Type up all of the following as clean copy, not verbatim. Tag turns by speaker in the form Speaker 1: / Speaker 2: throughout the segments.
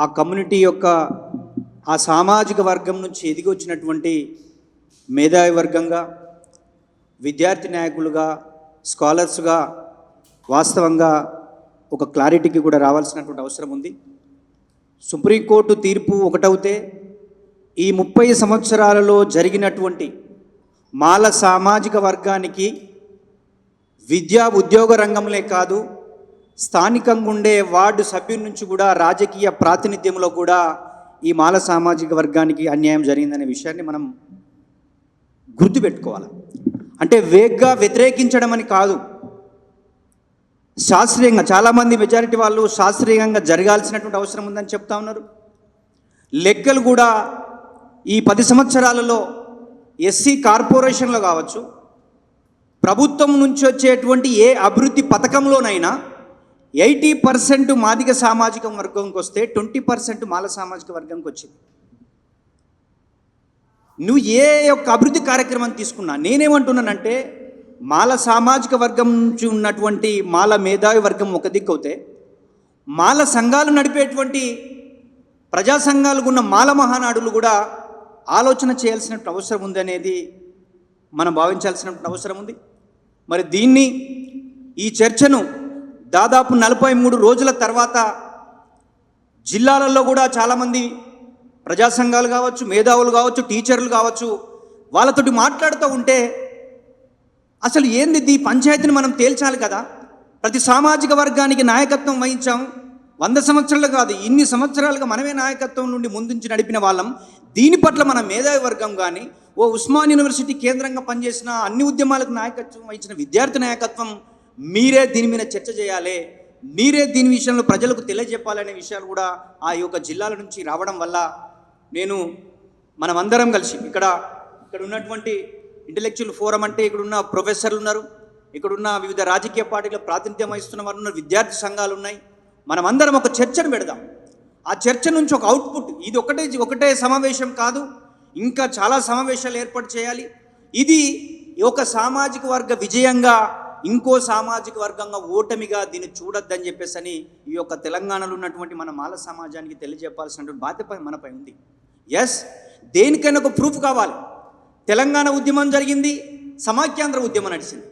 Speaker 1: ఆ కమ్యూనిటీ యొక్క ఆ సామాజిక వర్గం నుంచి ఎదిగి వచ్చినటువంటి మేధావి వర్గంగా, విద్యార్థి నాయకులుగా, స్కాలర్స్గా వాస్తవంగా ఒక క్లారిటీకి కూడా రావాల్సినటువంటి అవసరం ఉంది. సుప్రీంకోర్టు తీర్పు ఒకటవుతే ఈ 30 సంవత్సరాలలో జరిగినటువంటి మాల సామాజిక వర్గానికి విద్యా ఉద్యోగ రంగంలో కాదు, స్థానికంగా ఉండే వార్డు సభ్యుల నుంచి కూడా రాజకీయ ప్రాతినిధ్యంలో కూడా ఈ మాల సామాజిక వర్గానికి అన్యాయం జరిగిందనే విషయాన్ని మనం గుర్తుపెట్టుకోవాలి. అంటే వేగ్గా వ్యతిరేకించడం అని కాదు, శాస్త్రీయంగా చాలామంది మెజారిటీ వాళ్ళు శాస్త్రీయంగా జరగాల్సినటువంటి అవసరం ఉందని చెప్తా ఉన్నారు. లెక్కలు కూడా ఈ 10 సంవత్సరాలలో ఎస్సీ కార్పొరేషన్లో కావచ్చు, ప్రభుత్వం నుంచి వచ్చేటువంటి ఏ అభివృద్ధి పథకంలోనైనా 80% మాదిగ సామాజిక వర్గంకి వస్తే 20% మాల సామాజిక వర్గంకి వచ్చింది. నువ్వు ఏ యొక్క అభివృద్ధి కార్యక్రమం తీసుకున్నా, నేనేమంటున్నానంటే మాల సామాజిక వర్గం నుంచి ఉన్నటువంటి మాల మేధావి వర్గం ఒక దిక్కు అవుతే, మాల సంఘాలు నడిపేటువంటి ప్రజా సంఘాలు ఉన్న మాల మహానాడులు కూడా ఆలోచన చేయాల్సిన అవసరం ఉంది అనేది మనం భావించాల్సిన అవసరం ఉంది. మరి దీన్ని, ఈ చర్చను దాదాపు 43 రోజుల తర్వాత జిల్లాలలో కూడా చాలామంది ప్రజా సంఘాలు కావచ్చు, మేధావులు కావచ్చు, టీచర్లు కావచ్చు, వాళ్ళతోటి మాట్లాడుతూ ఉంటే అసలు ఏంది ఈ పంచాయతీని మనం తేల్చాలి కదా. ప్రతి సామాజిక వర్గానికి నాయకత్వం వహించాం, 100 సంవత్సరాలు కాదు, ఇన్ని సంవత్సరాలుగా మనమే నాయకత్వం నుండి ముందుంచి నడిపిన వాళ్ళం. దీని పట్ల మన మేధావి వర్గం కానీ, ఉస్మాన్ యూనివర్సిటీ కేంద్రంగా పనిచేసిన అన్ని ఉద్యమాలకు నాయకత్వం వహించిన విద్యార్థి నాయకత్వం, మీరే దీని మీద చర్చ చేయాలి, మీరే దీని విషయంలో ప్రజలకు తెలియజెప్పాలనే విషయాలు కూడా ఆ యొక్క జిల్లాల నుంచి రావడం వల్ల మనమందరం కలిసి ఇక్కడ ఉన్నటువంటి ఇంటలెక్చువల్ ఫోరం అంటే ఇక్కడున్న ప్రొఫెసర్లు ఉన్నారు, ఇక్కడున్న వివిధ రాజకీయ పార్టీల ప్రాతినిధ్యం వహిస్తున్న వారు ఉన్నారు, విద్యార్థి సంఘాలు ఉన్నాయి. మనమందరం ఒక చర్చను పెడదాం. ఆ చర్చ నుంచి ఒక అవుట్పుట్, ఇది ఒకటే సమావేశం కాదు, ఇంకా చాలా సమావేశాలు ఏర్పాటు చేయాలి. ఇది ఒక సామాజిక వర్గ విజయంగా, ఇంకో సామాజిక వర్గంగా ఓటమిగా దీన్ని చూడొద్దని చెప్పేసి ఈ యొక్క తెలంగాణలో ఉన్నటువంటి మన మాల సమాజానికి తెలియజెప్పాల్సినటువంటి బాధ్యత మనపై ఉంది. ఎస్, దేనికైనా ఒక ప్రూఫ్ కావాలి. తెలంగాణ ఉద్యమం జరిగింది, సమాఖ్యాంధ్ర ఉద్యమం నడిచింది.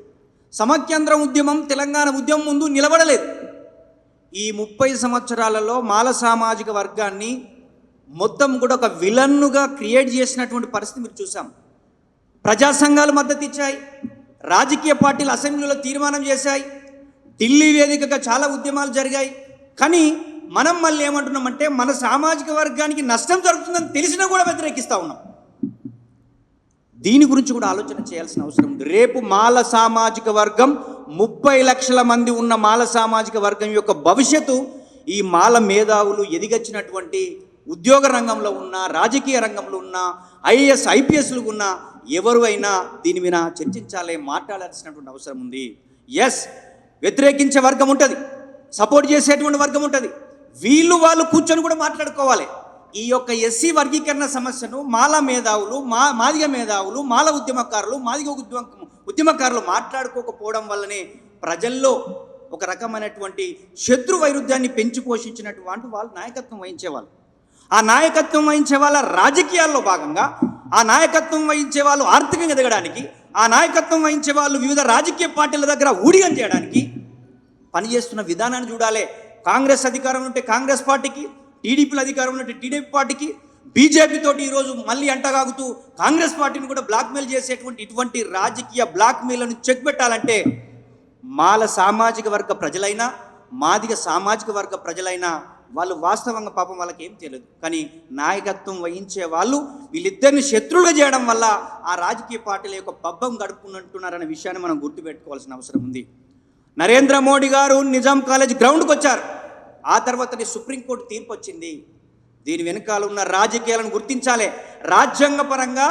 Speaker 1: సమాఖ్యాంధ్ర ఉద్యమం తెలంగాణ ఉద్యమం ముందు నిలబడలేదు. ఈ 30 సంవత్సరాలలో మాల సామాజిక వర్గాన్ని మొత్తం కూడా ఒక విలన్నుగా క్రియేట్ చేసినటువంటి పరిస్థితి మీరు చూసాం. ప్రజా సంఘాలు మద్దతు ఇచ్చాయి, రాజకీయ పార్టీలు అసెంబ్లీలో తీర్మానం చేశాయి, ఢిల్లీ వేదికగా చాలా ఉద్యమాలు జరిగాయి. కానీ మనం మళ్ళీ ఏమంటున్నామంటే మన సామాజిక వర్గానికి నష్టం జరుగుతుందని తెలిసినా కూడా వ్యతిరేకిస్తూ ఉన్నాం. దీని గురించి కూడా ఆలోచన చేయాల్సిన అవసరం ఉంది. రేపు మాల సామాజిక వర్గం 30 లక్షల మంది ఉన్న మాల సామాజిక వర్గం యొక్క భవిష్యత్తు ఈ మాల మేధావులు ఎదిగొచ్చినటువంటి ఉద్యోగ రంగంలో ఉన్న, రాజకీయ రంగంలో ఉన్న, ఐఏఎస్ ఐపీఎస్లు ఉన్న ఎవరు అయినా దీని మీద చర్చించాలి, మాట్లాడాల్సినటువంటి అవసరం ఉంది. ఎస్, వ్యతిరేకించే వర్గం ఉంటుంది, సపోర్ట్ చేసేటువంటి వర్గం ఉంటుంది. వాళ్ళు కూర్చొని కూడా మాట్లాడుకోవాలి. ఈ యొక్క ఎస్సీ వర్గీకరణ సమస్యను మాల మేధావులు, మాదిగ మేధావులు, మాల ఉద్యమకారులు, మాదిగ ఉద్యమకారులు మాట్లాడుకోకపోవడం వల్లనే ప్రజల్లో ఒక రకమైనటువంటి శత్రు వైరుధ్యాన్ని పెంచి పోషించినటువంటి వాళ్ళు నాయకత్వం వహించేవాళ్ళు. ఆ నాయకత్వం వహించే వాళ్ళ రాజకీయాల్లో భాగంగా, ఆ నాయకత్వం వహించే వాళ్ళు ఆర్థికంగా ఎదగడానికి, ఆ నాయకత్వం వహించే వాళ్ళు వివిధ రాజకీయ పార్టీల దగ్గర ఊడిగం చేయడానికి పనిచేస్తున్న విధానాన్ని చూడాలి. కాంగ్రెస్ అధికారం ఉంటే కాంగ్రెస్ పార్టీకి, టీడీపీలో అధికారం ఉంటే టీడీపీ పార్టీకి, బీజేపీ తోటి ఈరోజు మళ్ళీ అంటగాగుతూ కాంగ్రెస్ పార్టీని కూడా బ్లాక్మెయిల్ చేసేటువంటి ఇటువంటి రాజకీయ బ్లాక్మెయిల్ను చెక్ పెట్టాలంటే మాల సామాజిక వర్గ ప్రజలైనా, మాదిగ సామాజిక వర్గ ప్రజలైనా వాళ్ళు వాస్తవంగా పాపం వాళ్ళకి ఏం తెలియదు. కానీ నాయకత్వం వహించే వాళ్ళు వీళ్ళిద్దరిని శత్రువులుగా చేయడం వల్ల ఆ రాజకీయ పార్టీల యొక్క పబ్బం గడుపుకుంటున్నారనే విషయాన్ని మనం గుర్తుపెట్టుకోవాల్సిన అవసరం ఉంది. నరేంద్ర మోడీ గారు నిజాం కాలేజ్ గ్రౌండ్కి వచ్చారు. ఆ తర్వాతనే సుప్రీంకోర్టు తీర్పు వచ్చింది. దీని వెనకాల ఉన్న రాజకీయాలను గుర్తించాలి. రాజ్యాంగపరంగా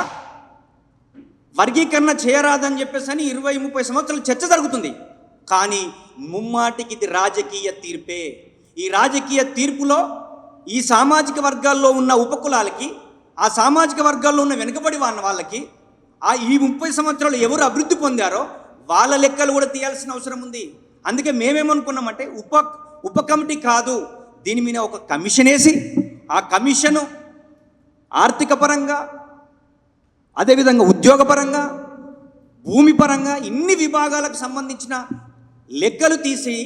Speaker 1: వర్గీకరణ చేయరాదని చెప్పేసి 20-30 సంవత్సరాలు చర్చ జరుగుతుంది. కానీ ముమ్మాటికి ఇది రాజకీయ తీర్పే. ఈ రాజకీయ తీర్పులో ఈ సామాజిక వర్గాల్లో ఉన్న ఉపకులాలకి, ఆ సామాజిక వర్గాల్లో ఉన్న వెనుకబడి వాళ్ళకి, ఈ 30 సంవత్సరాలు ఎవరు అభివృద్ధి పొందారో వాళ్ళ లెక్కలు కూడా తీయాల్సిన అవసరం ఉంది. అందుకే మేమేమనుకున్నామంటే ఉప కమిటీ కాదు, దీని మీద ఒక కమిషన్ వేసి ఆ కమిషను ఆర్థిక పరంగా, అదేవిధంగా ఉద్యోగపరంగా, భూమి పరంగా ఇన్ని విభాగాలకు సంబంధించిన లెక్కలు తీసి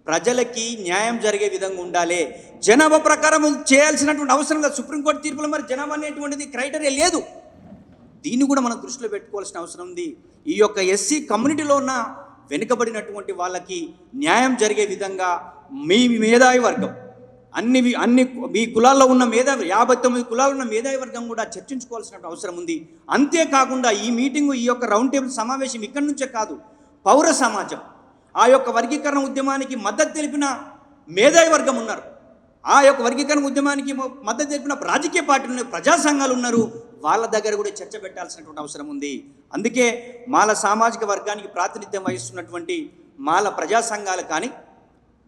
Speaker 1: ప్రజలకి న్యాయం జరిగే విధంగా ఉండాలి. జనాభా ప్రకారం చేయాల్సినటువంటి అవసరం లేదు. సుప్రీంకోర్టు తీర్పులో మరి జనాభా అనేటువంటిది క్రైటీరియా లేదు. దీన్ని కూడా మనం దృష్టిలో పెట్టుకోవాల్సిన అవసరం ఉంది. ఈ యొక్క ఎస్సీ కమ్యూనిటీలో ఉన్న వెనుకబడినటువంటి వాళ్ళకి న్యాయం జరిగే విధంగా మీ మేధావి వర్గం అన్ని మీ కులాల్లో ఉన్న మేధావి 59 కులాలు ఉన్న మేధావి వర్గం కూడా చర్చించుకోవాల్సిన అవసరం ఉంది. అంతేకాకుండా ఈ మీటింగు, ఈ యొక్క రౌండ్ టేబుల్ సమావేశం ఇక్కడి నుంచే కాదు, పౌర సమాజం, ఆ యొక్క వర్గీకరణ ఉద్యమానికి మద్దతు తెలిపిన మేధావి వర్గం ఉన్నారు, ఆ యొక్క వర్గీకరణ ఉద్యమానికి మద్దతు తెలిపిన రాజకీయ పార్టీలు ఉన్నారు, ప్రజా సంఘాలు ఉన్నారు, వాళ్ళ దగ్గర కూడా చర్చ పెట్టాల్సినటువంటి అవసరం ఉంది. అందుకే మాల సామాజిక వర్గానికి ప్రాతినిధ్యం వహిస్తున్నటువంటి మాల ప్రజా సంఘాలు కానీ,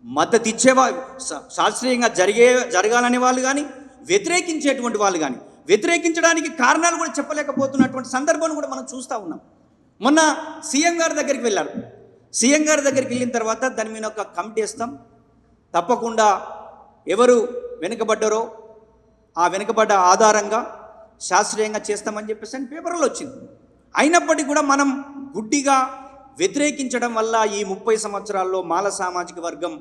Speaker 1: మద్దతు ఇచ్చేవాళ్ళు, శాస్త్రీయంగా జరగాలనే వాళ్ళు కానీ, వ్యతిరేకించేటువంటి వాళ్ళు కానీ, వ్యతిరేకించడానికి కారణాలు కూడా చెప్పలేకపోతున్నటువంటి సందర్భాన్ని కూడా మనం చూస్తూ ఉన్నాం. మొన్న సీఎం గారి దగ్గరికి వెళ్ళారు. సీఎం గారి దగ్గరికి వెళ్ళిన తర్వాత దాని మీద ఒక కమిటీ వేస్తాం, తప్పకుండా ఎవరు వెనుకబడ్డారో ఆ వెనుకబడ్డ ఆధారంగా శాస్త్రీయంగా చేస్తామని చెప్పేసి అని పేపర్లో వచ్చింది. అయినప్పటికీ కూడా మనం గుడ్డిగా వ్యతిరేకించడం వల్ల ఈ 30 సంవత్సరాల్లో మాల సామాజిక వర్గం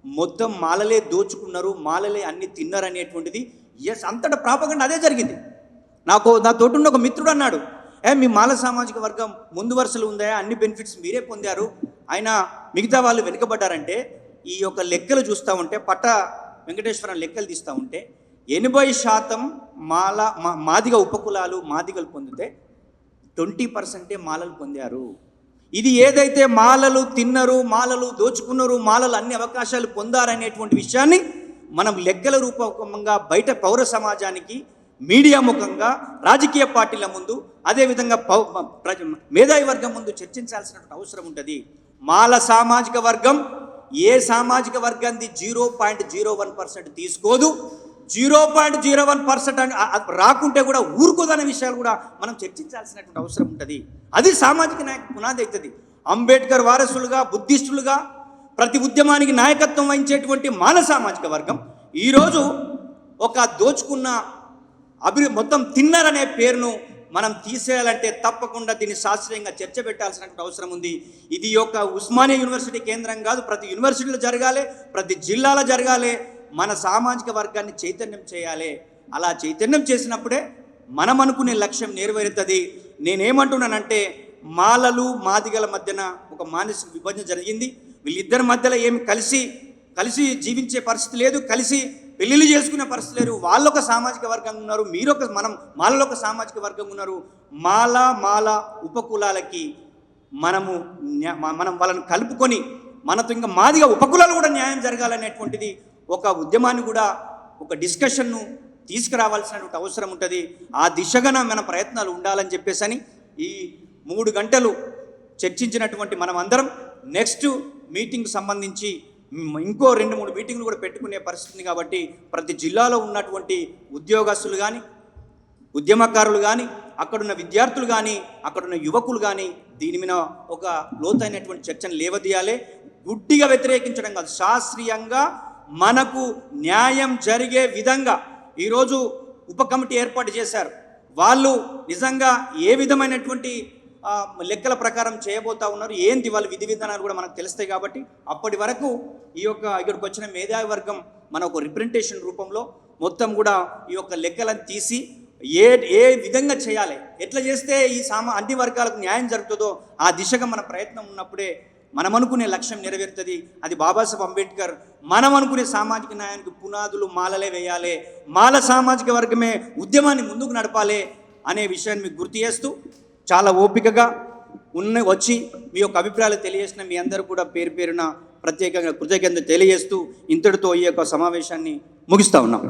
Speaker 1: మొత్తం మాలలే దోచుకున్నారు, మాలలే అన్ని తిన్నారు అనేటువంటిది అంతటా ప్రాపగండా అదే జరిగింది. నా తోటి ఒక మిత్రుడు అన్నాడు, మీ మాల సామాజిక వర్గం ముందు వరుసలు ఉందా, అన్ని బెనిఫిట్స్ మీరే పొందారు, అయినా మిగతా వాళ్ళు వెనుకబడ్డారంటే ఈ యొక్క లెక్కలు చూస్తూ ఉంటే, పట్ట వెంకటేశ్వరం లెక్కలు తీస్తూ ఉంటే 80% మాదిగ ఉపకులాలు మాదిగలు పొందితే 20% మాలలు పొందారు. ఇది ఏదైతే మాలలు తిన్నారు, మాలలు దోచుకున్నారు, మాలలు అన్ని అవకాశాలు పొందారనేటువంటి విషయాన్ని మనం లెక్కల రూపకంగా బయట పౌర సమాజానికి, మీడియా ముఖంగా, రాజకీయ పార్టీల ముందు, అదేవిధంగా మేధావి వర్గం ముందు చర్చించాల్సినటువంటి అవసరం ఉంటుంది. మాల సామాజిక వర్గం ఏ సామాజిక వర్గాన్ని 0.01% తీసుకోదు, 0.01% రాకుంటే కూడా ఊరుకోదనే విషయాలు కూడా మనం చర్చించాల్సినటువంటి అవసరం ఉంటుంది. అది సామాజిక నాయక పునాది అవుతుంది. అంబేద్కర్ వారసులుగా, బుద్ధిస్టులుగా ప్రతి ఉద్యమానికి నాయకత్వం వహించేటువంటి మాల సామాజిక వర్గం ఈరోజు ఒక దోచుకున్న మొత్తం తిన్నారనే పేరును మనం తీసేయాలంటే తప్పకుండా దీన్ని శాస్త్రీయంగా చర్చ పెట్టాల్సినటువంటి అవసరం ఉంది. ఇది యొక్క ఉస్మానియా యూనివర్సిటీ కేంద్రం కాదు, ప్రతి యూనివర్సిటీలో జరగాలి, ప్రతి జిల్లాలో జరగాలి. మన సామాజిక వర్గాన్ని చైతన్యం చేయాలి. అలా చైతన్యం చేసినప్పుడే మనం అనుకునే లక్ష్యం నెరవేరుతుంది. నేనేమంటున్నానంటే, మాలలు మాదిగల మధ్యన ఒక మానసిక విభజన జరిగింది. వీళ్ళిద్దరి మధ్యలో ఏమి కలిసి జీవించే పరిస్థితి లేదు, కలిసి పెళ్ళిళ్ళు చేసుకునే పరిస్థితి లేదు. వాళ్ళొక సామాజిక వర్గం ఉన్నారు, మనం మాలలో ఒక సామాజిక వర్గం ఉన్నారు. మాల ఉపకులాలకి మనం వాళ్ళని కలుపుకొని మనతో ఇంకా మాదిగా ఉపకులాలు కూడా న్యాయం జరగాలనేటువంటిది ఒక ఉద్యమాన్ని కూడా, ఒక డిస్కషన్ను తీసుకురావాల్సినటువంటి అవసరం ఉంటుంది. ఆ దిశగా మన ప్రయత్నాలు ఉండాలని చెప్పేసి ఈ 3 గంటలు చర్చించినటువంటి మనం అందరం నెక్స్ట్ మీటింగ్ సంబంధించి ఇంకో 2-3 మీటింగ్లు కూడా పెట్టుకునే పరిస్థితి. కాబట్టి ప్రతి జిల్లాలో ఉన్నటువంటి ఉద్యోగస్తులు కానీ, ఉద్యమకారులు కానీ, అక్కడున్న విద్యార్థులు కానీ, అక్కడున్న యువకులు కానీ దీని మీద ఒక లోతైనటువంటి చర్చను లేవదీయాలి. గుడ్డిగా వ్యతిరేకించడం కాదు, శాస్త్రీయంగా మనకు న్యాయం జరిగే విధంగా ఈరోజు ఉప కమిటీ ఏర్పాటు చేశారు. వాళ్ళు నిజంగా ఏ విధమైనటువంటి లెక్కల ప్రకారం చేయబోతా ఉన్నారు, ఏంటి వాళ్ళ విధి విధానాలు కూడా మనకు తెలుస్తాయి. కాబట్టి అప్పటి వరకు ఇక్కడికి వచ్చిన మేధావి వర్గం మన ఒక రిప్రజెంటేషన్ రూపంలో మొత్తం కూడా ఈ యొక్క లెక్కలను తీసి ఏ విధంగా చేయాలి, ఎట్లా చేస్తే ఈ అన్ని వర్గాలకు న్యాయం జరుగుతుందో ఆ దిశగా మన ప్రయత్నం ఉన్నప్పుడే మనం అనుకునే లక్ష్యం నెరవేరుతుంది. అది బాబాసాహెబ్ అంబేద్కర్ మనం అనుకునే సామాజిక న్యాయానికి పునాదులు మాలలే వేయాలి, మాల సామాజిక వర్గమే ఉద్యమాన్ని ముందుకు నడపాలి అనే విషయాన్ని మీకు గుర్తు చేస్తూ, చాలా ఓపికగా వచ్చి మీ యొక్క అభిప్రాయాలు తెలియజేసిన మీ అందరూ కూడా పేరున ప్రత్యేకంగా కృతజ్ఞతలు తెలియజేస్తూ ఇంతటితో ఈ యొక్క సమావేశాన్ని ముగిస్తూ ఉన్నాం.